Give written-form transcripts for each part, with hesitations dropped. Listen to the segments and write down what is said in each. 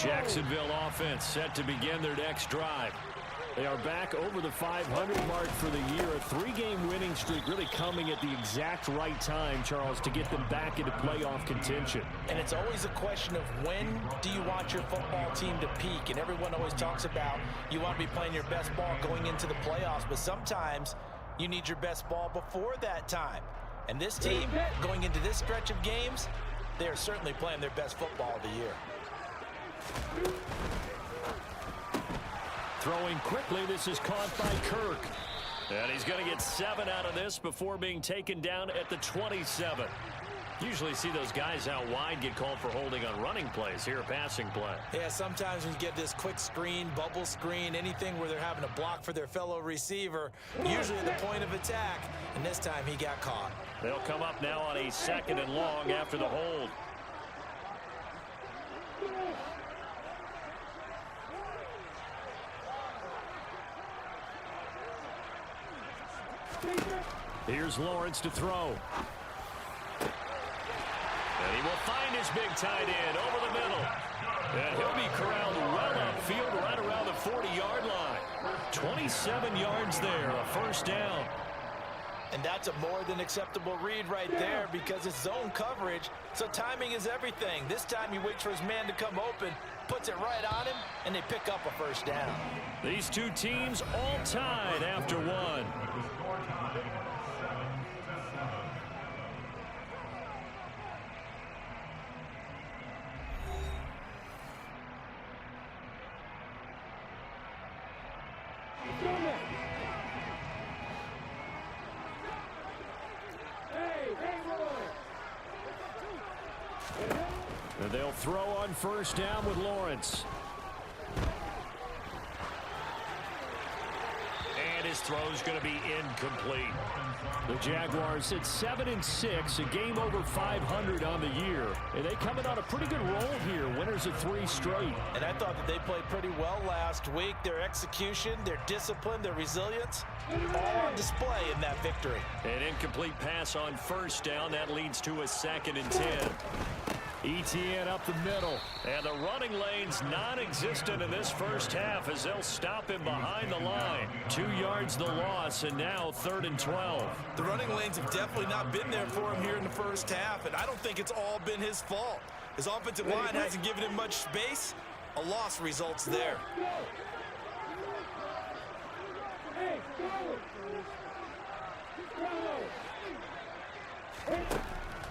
Jacksonville offense set to begin their next drive. They are back over the 500 mark for the year. A 3-game winning streak really coming at the exact right time, Charles, to get them back into playoff contention. And it's always a question of when do you want your football team to peak? And everyone always talks about you want to be playing your best ball going into the playoffs, but sometimes you need your best ball before that time. And this team, going into this stretch of games, they are certainly playing their best football of the year. Throwing quickly, this is caught by Kirk. And he's going to get 7 out of this before being taken down at the 27. Usually see those guys out wide get called for holding on running plays. Here, a passing play. Yeah, sometimes when you get this quick screen, bubble screen, anything where they're having to block for their fellow receiver, usually at the point of attack, and this time he got caught. They'll come up now on a 2nd and long after the hold. Here's Lawrence to throw. And he will find his big tight end over the middle. And he'll be corralled well upfield right around the 40-yard line. 27 yards there, a first down. And that's a more than acceptable read right there because it's zone coverage, so timing is everything. This time he waits for his man to come open, puts it right on him, and they pick up a first down. These two teams all tied after one. And they'll throw on first down with Lawrence. And his throw's going to be incomplete. The Jaguars at 7-6, a game over 500 on the year. And they coming on a pretty good roll here, winners of 3 straight. And I thought that they played pretty well last week. Their execution, their discipline, their resilience, all on display in that victory. An incomplete pass on first down. That leads to a 2nd and 10. ETN up the middle, and the running lane's non-existent in this first half as they'll stop him behind the line. 2 yards the loss, and now 3rd and 12. The running lanes have definitely not been there for him here in the first half, and I don't think it's all been his fault. His offensive line hasn't given him much space. A loss results there.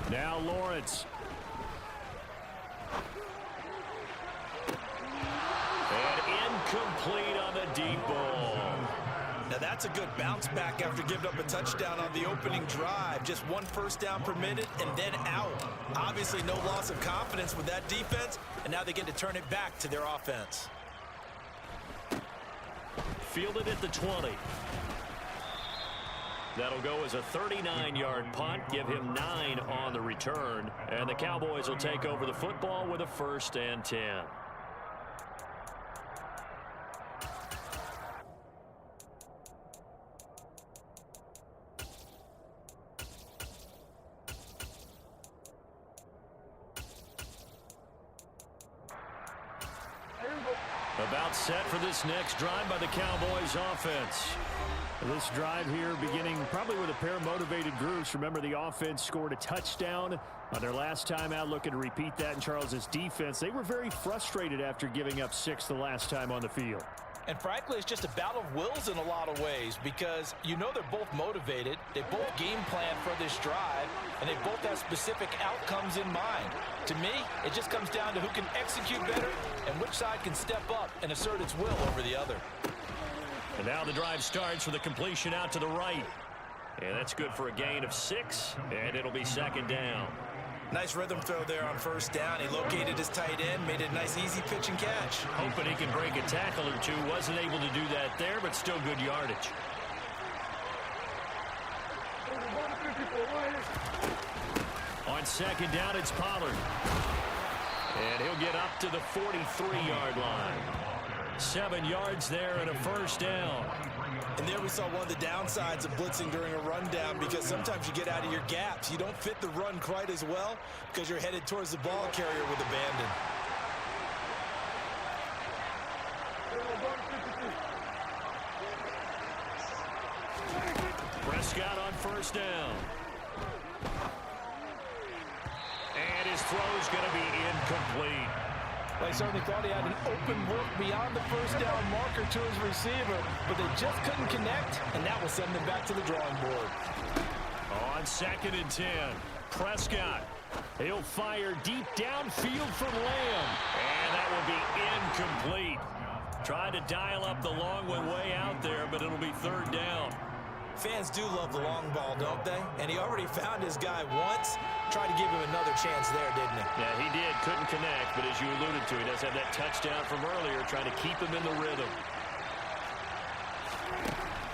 Now Lawrence. Complete on the deep ball. Now that's a good bounce back after giving up a touchdown on the opening drive. Just 1 first down per minute and then out. Obviously no loss of confidence with that defense, and now they get to turn it back to their offense. Fielded at the 20. That'll go as a 39-yard punt, give him 9 on the return, and the Cowboys will take over the football with a 1st and 10. About set for this next drive by the Cowboys offense. This drive here beginning probably with a pair of motivated groups. Remember, the offense scored a touchdown on their last time out, looking to repeat that in Charles's defense. They were very frustrated after giving up 6 the last time on the field. And frankly, it's just a battle of wills in a lot of ways because you know they're both motivated. They both game plan for this drive, and they both have specific outcomes in mind. To me, it just comes down to who can execute better and which side can step up and assert its will over the other. And now the drive starts with a completion out to the right. And that's good for a gain of 6, and it'll be 2nd down. Nice rhythm throw there on first down. He located his tight end, made it a nice easy pitch and catch. Hoping he can break a tackle or two. Wasn't able to do that there, but still good yardage. On 2nd down, it's Pollard. And he'll get up to the 43-yard line. 7 yards there and a first down. And there we saw one of the downsides of blitzing during a rundown because sometimes you get out of your gaps. You don't fit the run quite as well because you're headed towards the ball carrier with abandon. Prescott on first down. And his throw's going to be incomplete. They certainly thought he had an open look beyond the first down marker to his receiver, but they just couldn't connect, and that will send them back to the drawing board. On 2nd and 10, Prescott. He'll fire deep downfield from Lamb, and that will be incomplete. Tried to dial up the long one way out there, but it'll be 3rd down. Fans do love the long ball, don't they? And he already found his guy once. Tried to give him another chance there, didn't he? Yeah, he did. Couldn't connect, but as you alluded to, he does have that touchdown from earlier, trying to keep him in the rhythm.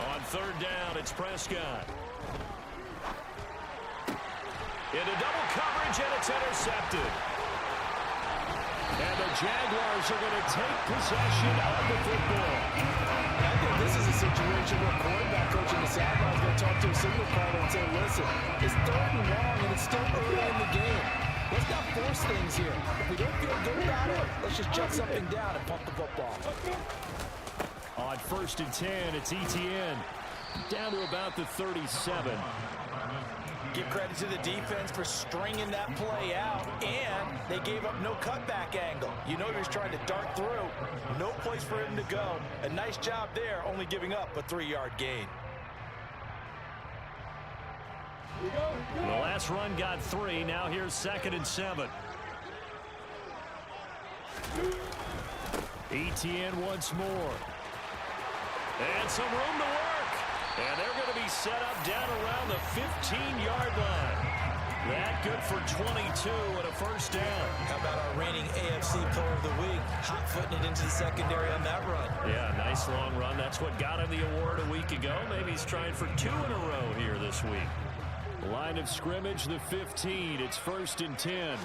On 3rd down, it's Prescott. Into double coverage, and it's intercepted. And the Jaguars are going to take possession of the football. I think this is a situation where quarterback coach in the sideline is going to talk to a signal caller and say, listen, it's 3rd and long, and it's still early in the game. Let's not force things here. If we don't feel good about it, let's just check something down and pump the football. On 1st and 10, it's Etienne. Down to about the 37. Give credit to the defense for stringing that play out, and they gave up no cutback angle. You know he was trying to dart through. No place for him to go. A nice job there, only giving up a 3-yard gain. The last run got 3. Now here's 2nd and 7. Etienne once more. And some room to work. And they're going to be set up down around the 15-yard line. That good for 22 and a 1st down. How about our reigning AFC Player of the Week, hot-footing it into the secondary on that run? Yeah, nice long run. That's what got him the award a week ago. Maybe he's trying for 2 in a row here this week. Line of scrimmage, the 15. It's 1st and 10.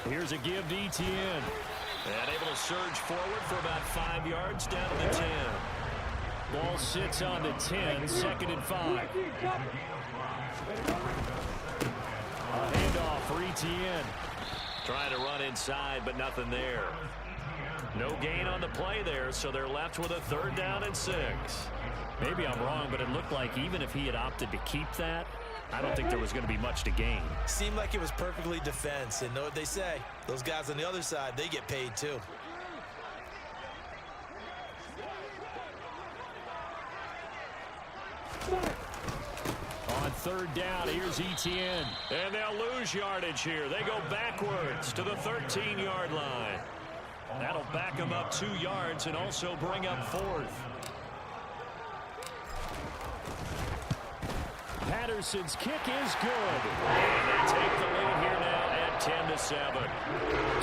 Here's a give to Etienne. And able to surge forward for about 5 yards down to the 10. Ball sits on the 10, 2nd and 5. A handoff for Etienne. Trying to run inside, but nothing there. No gain on the play there, so they're left with a 3rd down and 6. Maybe I'm wrong, but it looked like even if he had opted to keep that, I don't think there was going to be much to gain. Seemed like it was perfectly defense, and know what they say. Those guys on the other side, they get paid too. On 3rd down, here's Etienne. And they'll lose yardage here. They go backwards to the 13-yard line. That'll back them up 2 yards and also bring up 4th. Patterson's kick is good. And they take the lead here now at 10-7.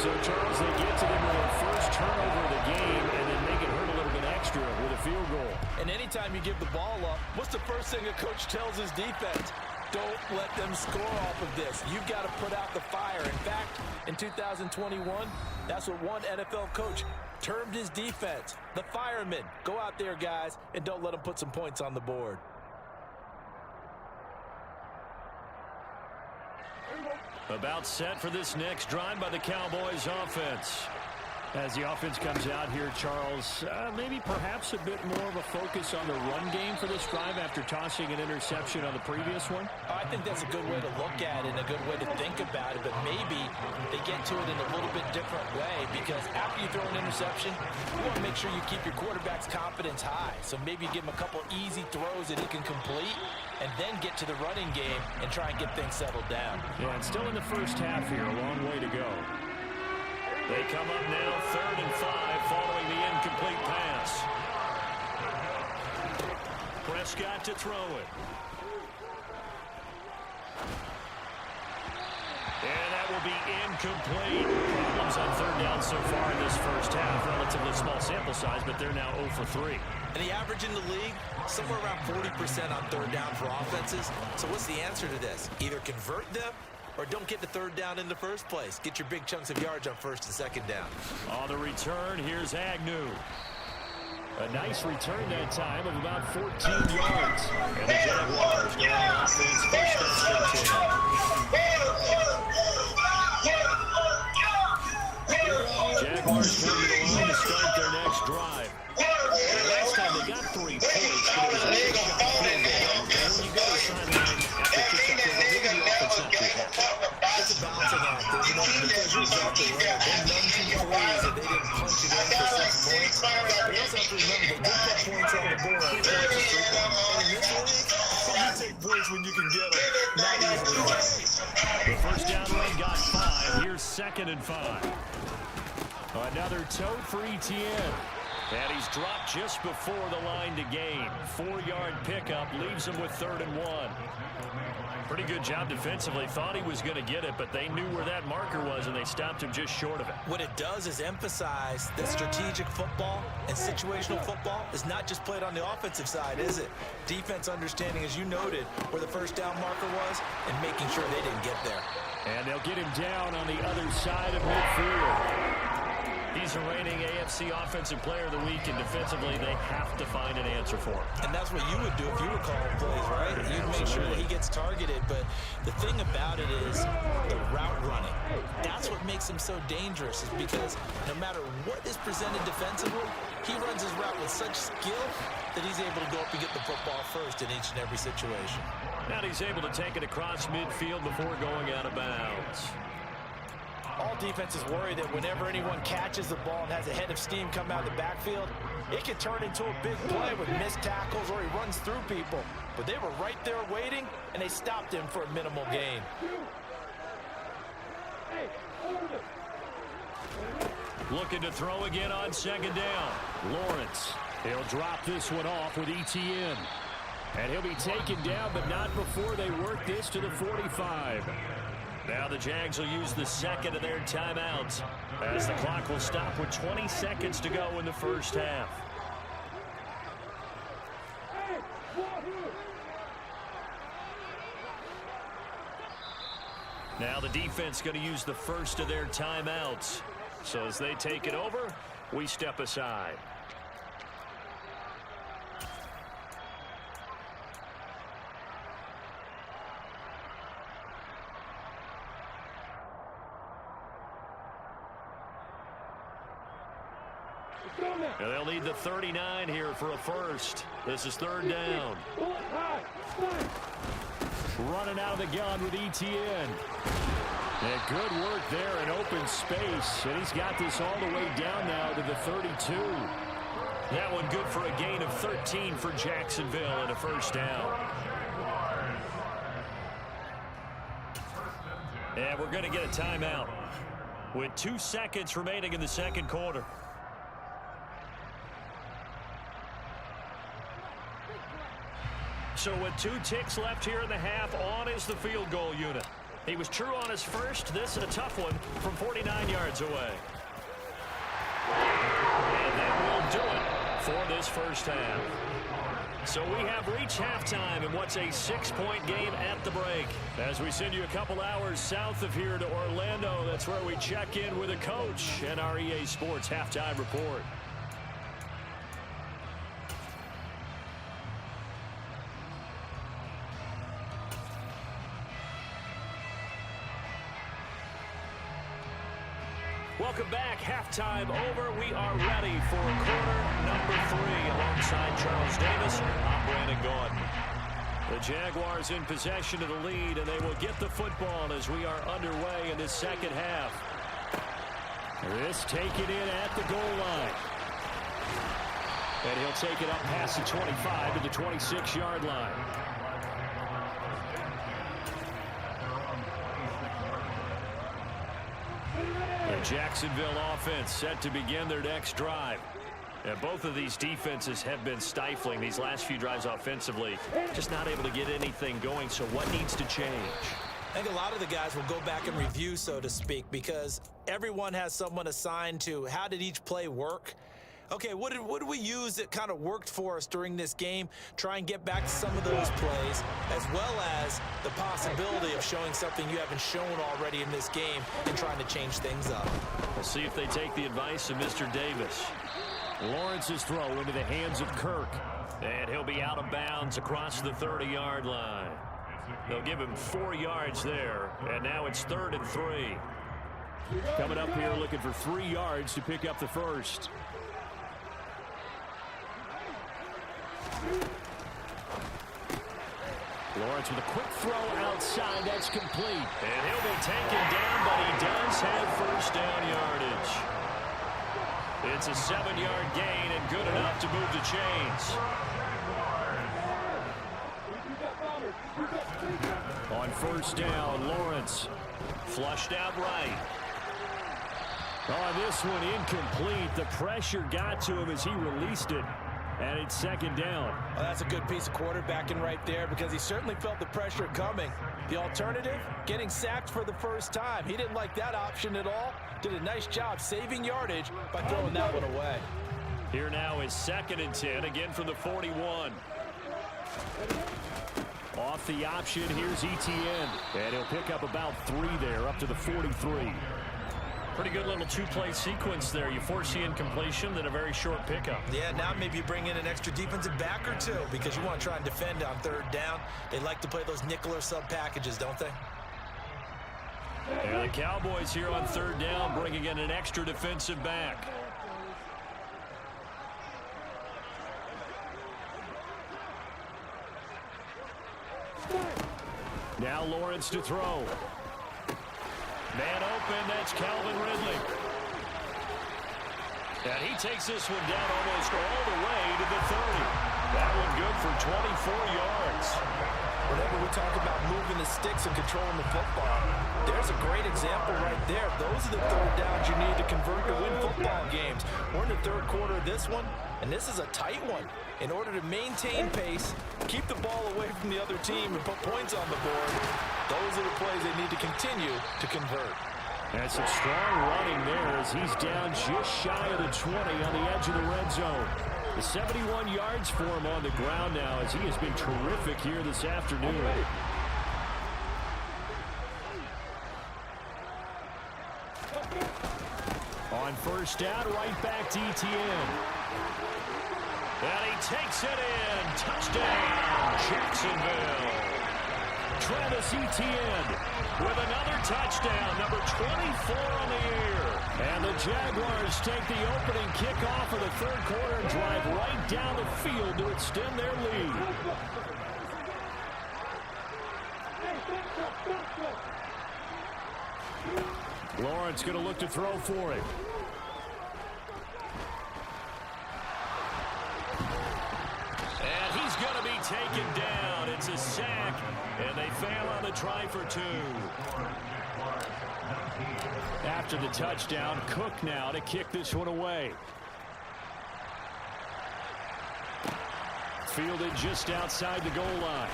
So, Charles, they get to them with their first turnover of the game and then make it hurt a little bit extra with a field goal. And anytime you give the ball up, what's the first thing a coach tells his defense? Don't let them score off of this. You've got to put out the fire. In fact, in 2021, that's what one NFL coach termed his defense. The firemen. Go out there, guys, and don't let them put some points on the board. About set for this next drive by the Cowboys offense. As the offense comes out here, Charles, maybe perhaps a bit more of a focus on the run game for this drive after tossing an interception on the previous one? I think that's a good way to look at it and a good way to think about it, but maybe they get to it in a little bit different way because after you throw an interception, you want to make sure you keep your quarterback's confidence high. So maybe you give him a couple easy throws that he can complete and then get to the running game and try and get things settled down. Yeah, and still in the first half here, a long way to go. They come up now 3rd and 5 following the incomplete pass. Prescott to throw it. And that will be incomplete. Problems on 3rd down so far in this first half. Relatively small sample size, but they're now 0 for 3. And the average in the league, somewhere around 40% on 3rd down for offenses. So what's the answer to this? Either convert them or don't get the 3rd down in the first place. Get your big chunks of yards on 1st and 2nd down. On the return, here's Agnew. A nice return that time of about 14 yards. And the Jaguars go on offense first and 10. Jaguars come to the line to start their next drive. And last time they got 3 points, but it was a big shot field goal. points when you can get them. Not easily. The first down run got 5. Here's 2nd and 5. Another tote for Etienne. And he's dropped just before the line to gain. 4-yard pickup leaves him with 3rd and 1. Pretty good job defensively. Thought he was going to get it, but they knew where that marker was, and they stopped him just short of it. What it does is emphasize that strategic football and situational football is not just played on the offensive side, is it? Defense understanding, as you noted, where the first down marker was and making sure they didn't get there. And they'll get him down on the other side of midfield. He's the reigning AFC Offensive Player of the Week, and defensively, they have to find an answer for him. And that's what you would do if you were calling plays, right? You'd make sure that he gets targeted. But the thing about it is the route running. That's what makes him so dangerous, is because no matter what is presented defensively, he runs his route with such skill that he's able to go up and get the football first in each and every situation. Now he's able to take it across midfield before going out of bounds. All defenses worry that whenever anyone catches the ball and has a head of steam come out of the backfield, it can turn into a big play with missed tackles or he runs through people. But they were right there waiting, and they stopped him for a minimal gain. Looking to throw again on 2nd down. Lawrence. He'll drop this one off with Etienne. And he'll be taken down, but not before they work this to the 45. Now the Jags will use the 2nd of their timeouts as the clock will stop with 20 seconds to go in the first half. Now the defense going to use the first of their timeouts. So as they take it over, we step aside. And they'll need the 39 here for a first. This is 3rd down. Running out of the gun with Etienne. And good work there in open space. And he's got this all the way down now to the 32. That one good for a gain of 13 for Jacksonville and a first down. And we're going to get a timeout with 2 seconds remaining in the second quarter. So with 2 ticks left here in the half, on is the field goal unit. He was true on his first. This is a tough one from 49 yards away. And that will do it for this first half. So we have reached halftime in what's a 6-point game at the break. As we send you a couple hours south of here to Orlando, that's where we check in with a coach and our EA Sports halftime report. Welcome back. Halftime over. We are ready for quarter number 3 alongside Charles Davis. I'm Brandon Gordon. The Jaguars in possession of the lead, and they will get the football as we are underway in this second half. This taken in at the goal line. And he'll take it up past the 25 to the 26-yard line. The Jacksonville offense set to begin their next drive. And both of these defenses have been stifling these last few drives offensively. Just not able to get anything going. So what needs to change? I think a lot of the guys will go back and review, so to speak, because everyone has someone assigned to how did each play work. Okay, what did we use that kind of worked for us during this game? Try and get back to some of those plays, as well as the possibility of showing something you haven't shown already in this game and trying to change things up. We'll see if they take the advice of Mr. Davis. Lawrence's throw into the hands of Kirk. And he'll be out of bounds across the 30-yard line. They'll give him 4 yards there, and now it's 3rd and 3. Coming up here looking for 3 yards to pick up the first. Lawrence with a quick throw outside. That's complete. And he'll be taken down, but he does have first down yardage. It's a 7-yard gain and good enough to move the chains. On first down, Lawrence. Flushed out right. On this one, incomplete. The pressure got to him as he released it. And it's second down. Well, that's a good piece of quarterbacking right there because he certainly felt the pressure coming. The alternative, getting sacked for the first time. He didn't like that option at all. Did a nice job saving yardage by throwing that one away. Here now is 2nd and 10, again from the 41. Off the option, here's Etienne. And he'll pick up about 3 there, up to the 43. Pretty good little two-play sequence there. You force the incompletion, then a very short pickup. Yeah, now maybe you bring in an extra defensive back or two because you want to try and defend on 3rd down. They like to play those nickel or sub packages, don't they? And the Cowboys here on 3rd down bringing in an extra defensive back. Now Lawrence to throw. Man open, that's Calvin Ridley. And he takes this one down almost all the way to the 30. That one good for 24 yards. Whenever we talk about moving the sticks and controlling the football, there's a great example right there. Those are the 3rd downs you need to convert to win football games. We're in the 3rd quarter of this one, and this is a tight one. In order to maintain pace, keep the ball away from the other team, and put points on the board, those are the plays they need to continue to convert. And some strong running there as he's down just shy of the 20 on the edge of the red zone. The 71 yards for him on the ground now as he has been terrific here this afternoon. On first down, right back to Etienne. And he takes it in. Touchdown, Jacksonville. Travis Etienne with another touchdown, number 24 on the year. And the Jaguars take the opening kickoff of the 3rd quarter and drive right down the field to extend their lead. Lawrence going to look to throw for it. And he's going to be taken down. It's a sack, and they fail on the try for 2. After the touchdown, Cook now to kick this one away. Fielded just outside the goal line.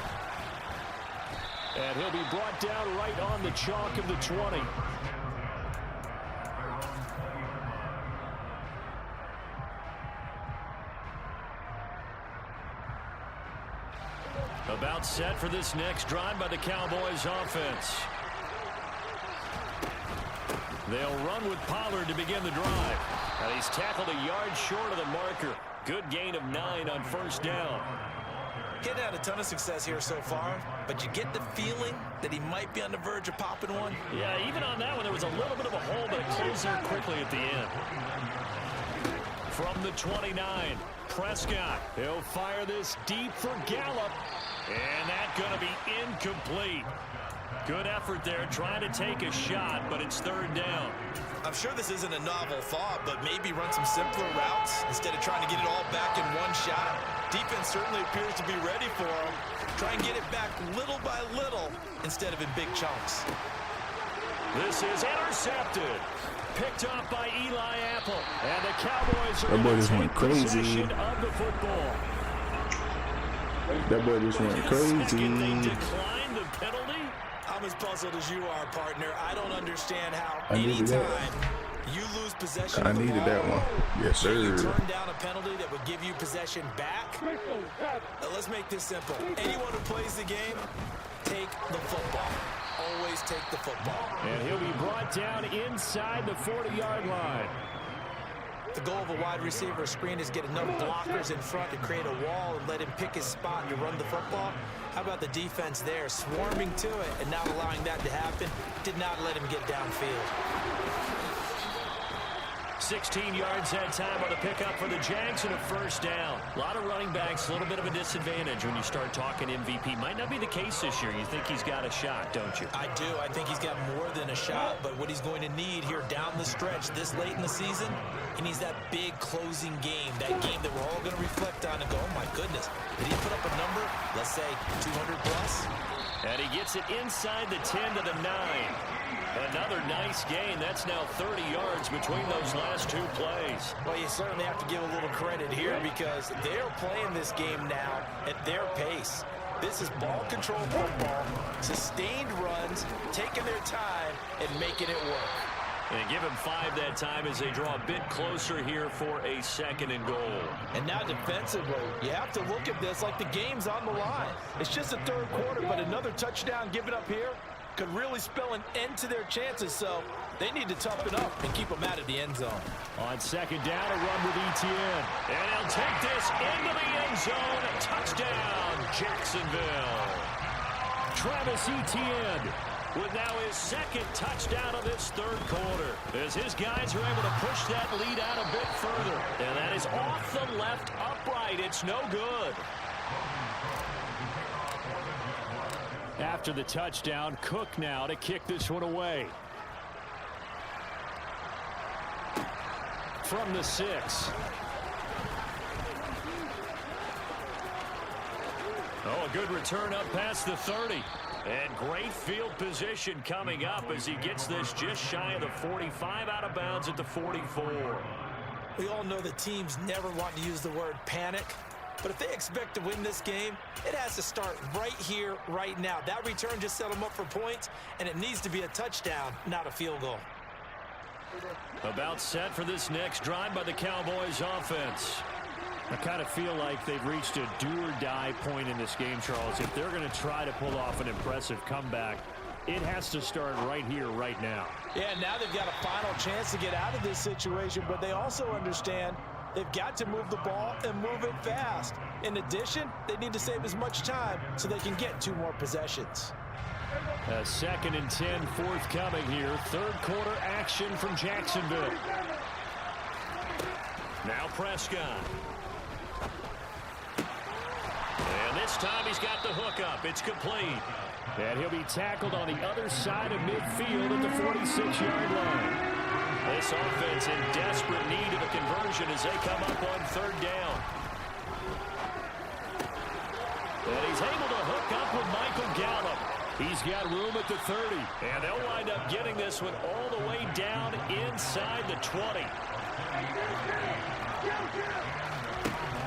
And he'll be brought down right on the chalk of the 20. About set for this next drive by the Cowboys offense. They'll run with Pollard to begin the drive. And he's tackled a yard short of the marker. Good gain of 9 on first down. Getting had a ton of success here so far, but you get the feeling that he might be on the verge of popping one. Yeah, even on that one, there was a little bit of a hole, but it closed there quickly at the end. From the 29, Prescott. He'll fire this deep for Gallup. And that's going to be incomplete. Good effort there, trying to take a shot, but it's 3rd down. I'm sure this isn't a novel thought, but maybe run some simpler routes instead of trying to get it all back in one shot. Defense certainly appears to be ready for him. Try and get it back little by little instead of in big chunks. This is intercepted. Picked off by Eli Apple. And the Cowboys are That boy going just to went take crazy. possession of the football. That boy just went crazy. They declined the penalty. I'm as puzzled as you are, partner. I don't understand how I needed that. anytime you lose possession I of the needed ball, that one. Yes, you sir. turn down a penalty that would give you possession back. Let's make this simple. Anyone who plays the game, take the football. Always take the football. And he'll be brought down inside the 40-yard line. The goal of a wide receiver screen is get enough blockers in front to create a wall and let him pick his spot to run the football. How about the defense there, swarming to it and not allowing that to happen? Did not let him get downfield. 16 yards that time on the pickup for the Jags and a first down. A lot of running backs, a little bit of a disadvantage when you start talking MVP. Might not be the case this year. You think he's got a shot, don't you? I do. I think he's got more than a shot, but what he's going to need here down the stretch this late in the season, he needs that big closing game, that game that we're all going to reflect on and go, oh my goodness, did he put up a number, let's say 200 plus? And he gets it inside the 10 to the 9. Another nice gain. That's now 30 yards between those last two plays. Well, you certainly have to give a little credit here because they're playing this game now at their pace. This is ball control football, sustained runs, taking their time and making it work. And give him 5 that time as they draw a bit closer here for a 2nd and goal. And now defensively, you have to look at this like the game's on the line. It's just the 3rd quarter, but another touchdown given up here could really spell an end to their chances, so they need to toughen up and keep them out of the end zone. On 2nd down, a run with Etienne. And he'll take this into the end zone. Touchdown, Jacksonville. Travis Etienne with now his 2nd touchdown of this 3rd quarter, as his guys are able to push that lead out a bit further. And that is off the left upright. It's no good. After the touchdown, Cook now to kick this one away. From the 6. Oh, a good return up past the 30. And great field position coming up as he gets this just shy of the 45, out of bounds at the 44. We all know the teams never want to use the word panic, but if they expect to win this game, it has to start right here, right now. That return just set them up for points, and it needs to be a touchdown, not a field goal. About set for this next drive by the Cowboys offense. I kind of feel like they've reached a do-or-die point in this game, Charles. If they're going to try to pull off an impressive comeback, it has to start right here, right now. Yeah, now they've got a final chance to get out of this situation, but they also understand they've got to move the ball and move it fast. In addition, they need to save as much time so they can get 2 more possessions. A 2nd and 10 forthcoming here. 3rd quarter action from Jacksonville. Now Prescott. And this time he's got the hook up. It's complete. And he'll be tackled on the other side of midfield at the 46-yard line. This offense in desperate need of a conversion as they come up on 3rd down. And he's able to hook up with Michael Gallup. He's got room at the 30. And they'll wind up getting this one all the way down inside the 20.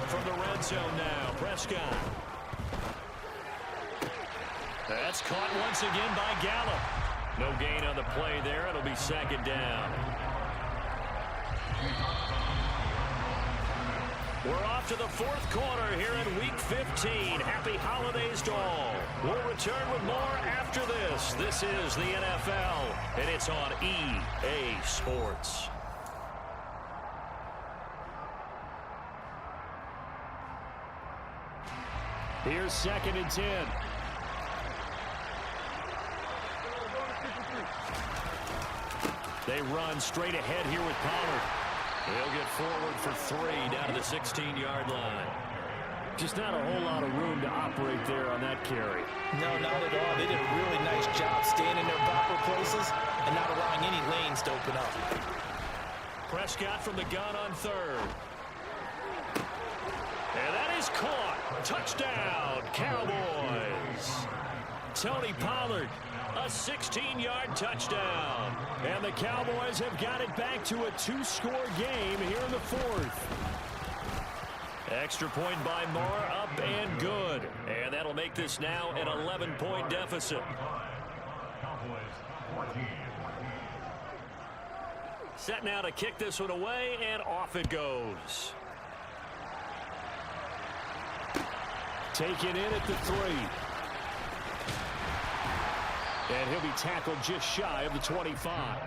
From the red zone now, Prescott. That's caught once again by Gallup. No gain on the play there. It'll be 2nd down. We're off to the 4th quarter here in Week 15. Happy holidays to all. We'll return with more after this. This is the NFL, and it's on EA Sports. Here's 2nd and 10. They run straight ahead here with Pollard. He'll get forward for 3 down to the 16-yard line. Just not a whole lot of room to operate there on that carry. No, not at all. They did a really nice job staying in their proper places and not allowing any lanes to open up. Prescott from the gun on 3rd. And that is caught. Touchdown, Cowboys. Tony Pollard, a 16-yard touchdown. And the Cowboys have got it back to a 2-score game here in the 4th. Extra point by Moore, up and good. And that'll make this now an 11-point deficit. Set now to kick this one away, and off it goes. Taken in at the 3. And he'll be tackled just shy of the 25.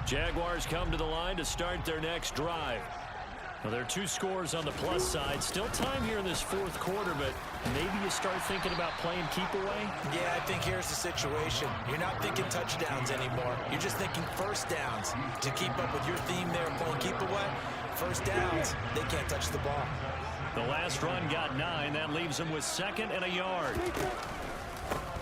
Jaguars come to the line to start their next drive. Well, there are 2 scores on the plus side. Still time here in this 4th quarter, but maybe you start thinking about playing keep away? Yeah, I think here's the situation. You're not thinking touchdowns anymore. You're just thinking first downs. To keep up with your theme there, playing keep away, first downs, they can't touch the ball. The last run got 9. That leaves him with 2nd and a yard.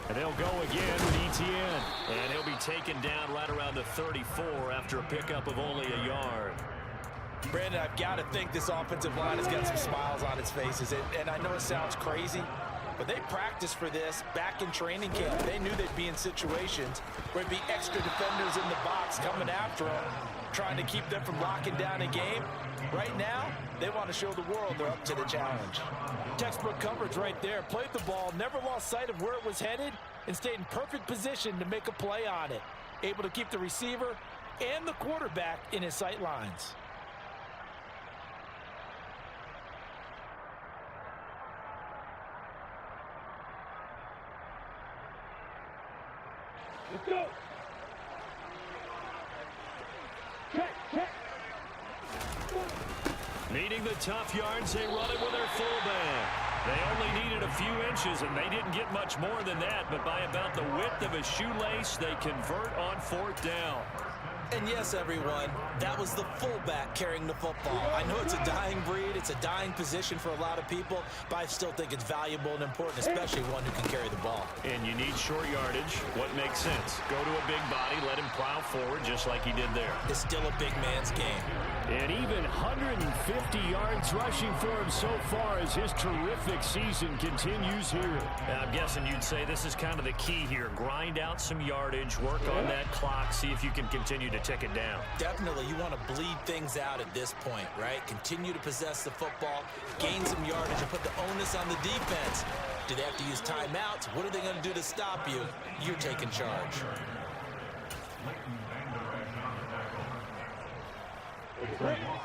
And they'll go again with Etienne. And he'll be taken down right around the 34 after a pickup of only a yard. Brandon, I've got to think this offensive line has got some smiles on its faces. And I know it sounds crazy, but they practiced for this back in training camp. They knew they'd be in situations where there'd be extra defenders in the box coming after them, trying to keep them from locking down a game. Right now, they want to show the world they're up to the challenge. Textbook coverage right there. Played the ball, never lost sight of where it was headed, and stayed in perfect position to make a play on it. Able to keep the receiver and the quarterback in his sight lines. Let's go. Check. Needing the tough yards, they run it with their fullback. They only needed a few inches, and they didn't get much more than that, but by about the width of a shoelace, they convert on 4th down. And yes, everyone, that was the fullback carrying the football. I know it's a dying breed, it's a dying position for a lot of people, but I still think it's valuable and important, especially one who can carry the ball. And you need short yardage. What makes sense? Go to a big body, let him plow forward just like he did there. It's still a big man's game. And even 150 yards rushing for him so far as his terrific season continues here. I'm guessing you'd say this is kind of the key here. Grind out some yardage, work on that clock, see if you can continue to tick it down. Definitely, you want to bleed things out at this point, right? Continue to possess the football, gain some yardage, and put the onus on the defense. Do they have to use timeouts? What are they going to do to stop you? You're taking charge.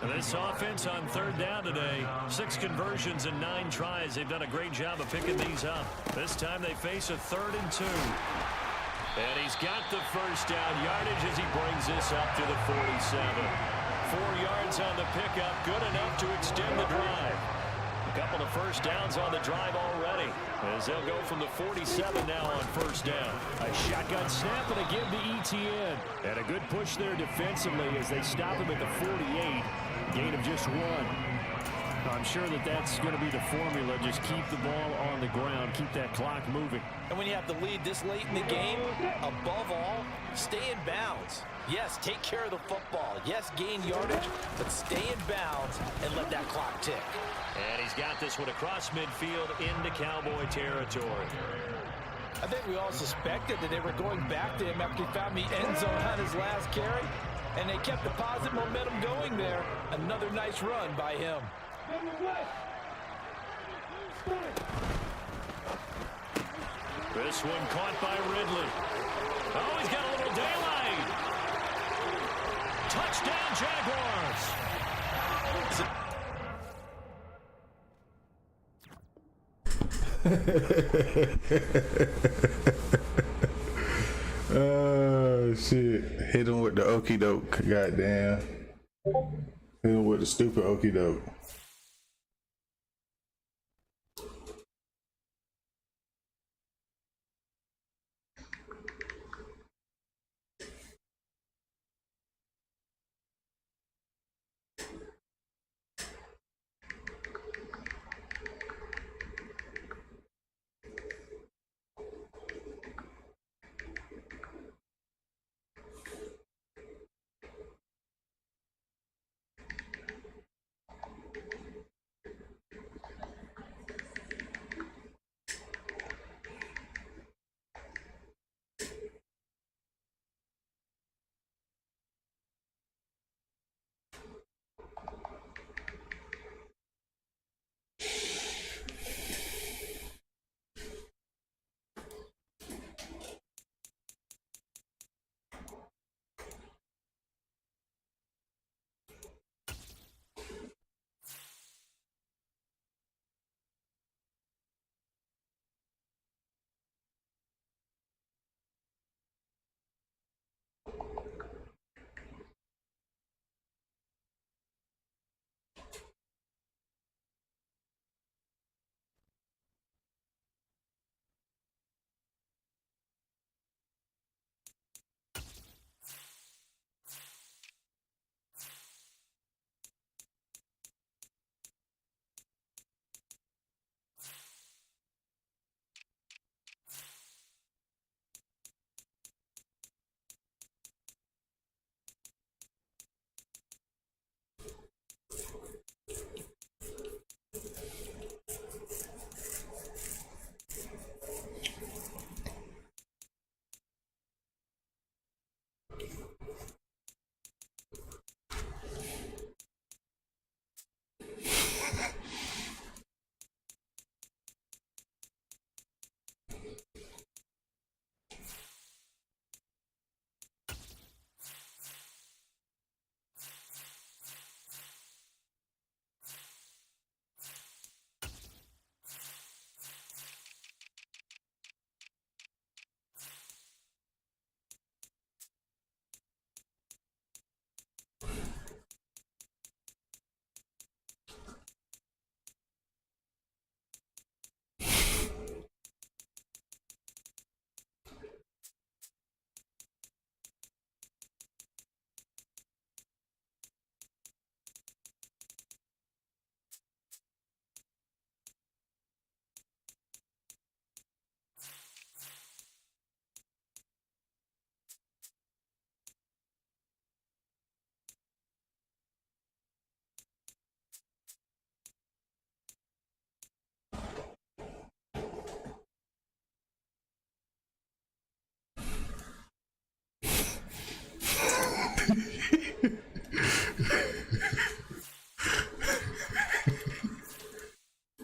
This offense on 3rd down today, 6 conversions and 9 tries. They've done a great job of picking these up. This time they face a 3rd and 2. And he's got the first down yardage as he brings this up to the 47. 4 yards on the pickup, good enough to extend the drive. A couple of first downs on the drive already, as they'll go from the 47 now on 1st down. A shotgun snap and a give to Etienne. And a good push there defensively as they stop him at the 48. Gain of just 1. I'm sure that's going to be the formula. Just keep the ball on the ground, keep that clock moving. And when you have the lead this late in the game, above all, stay in bounds. Yes, take care of the football. Yes, gain yardage, but stay in bounds and let that clock tick. And he's got this one across midfield into Cowboy territory. I think we all suspected that they were going back to him after he found the end zone on his last carry, and they kept the positive momentum going there. Another nice run by him. This one caught by Ridley. Oh, he's got a little daylight. Touchdown, Jaguars. Oh, shit. Hit him with the okie doke. Goddamn. Hit him with the stupid okie doke.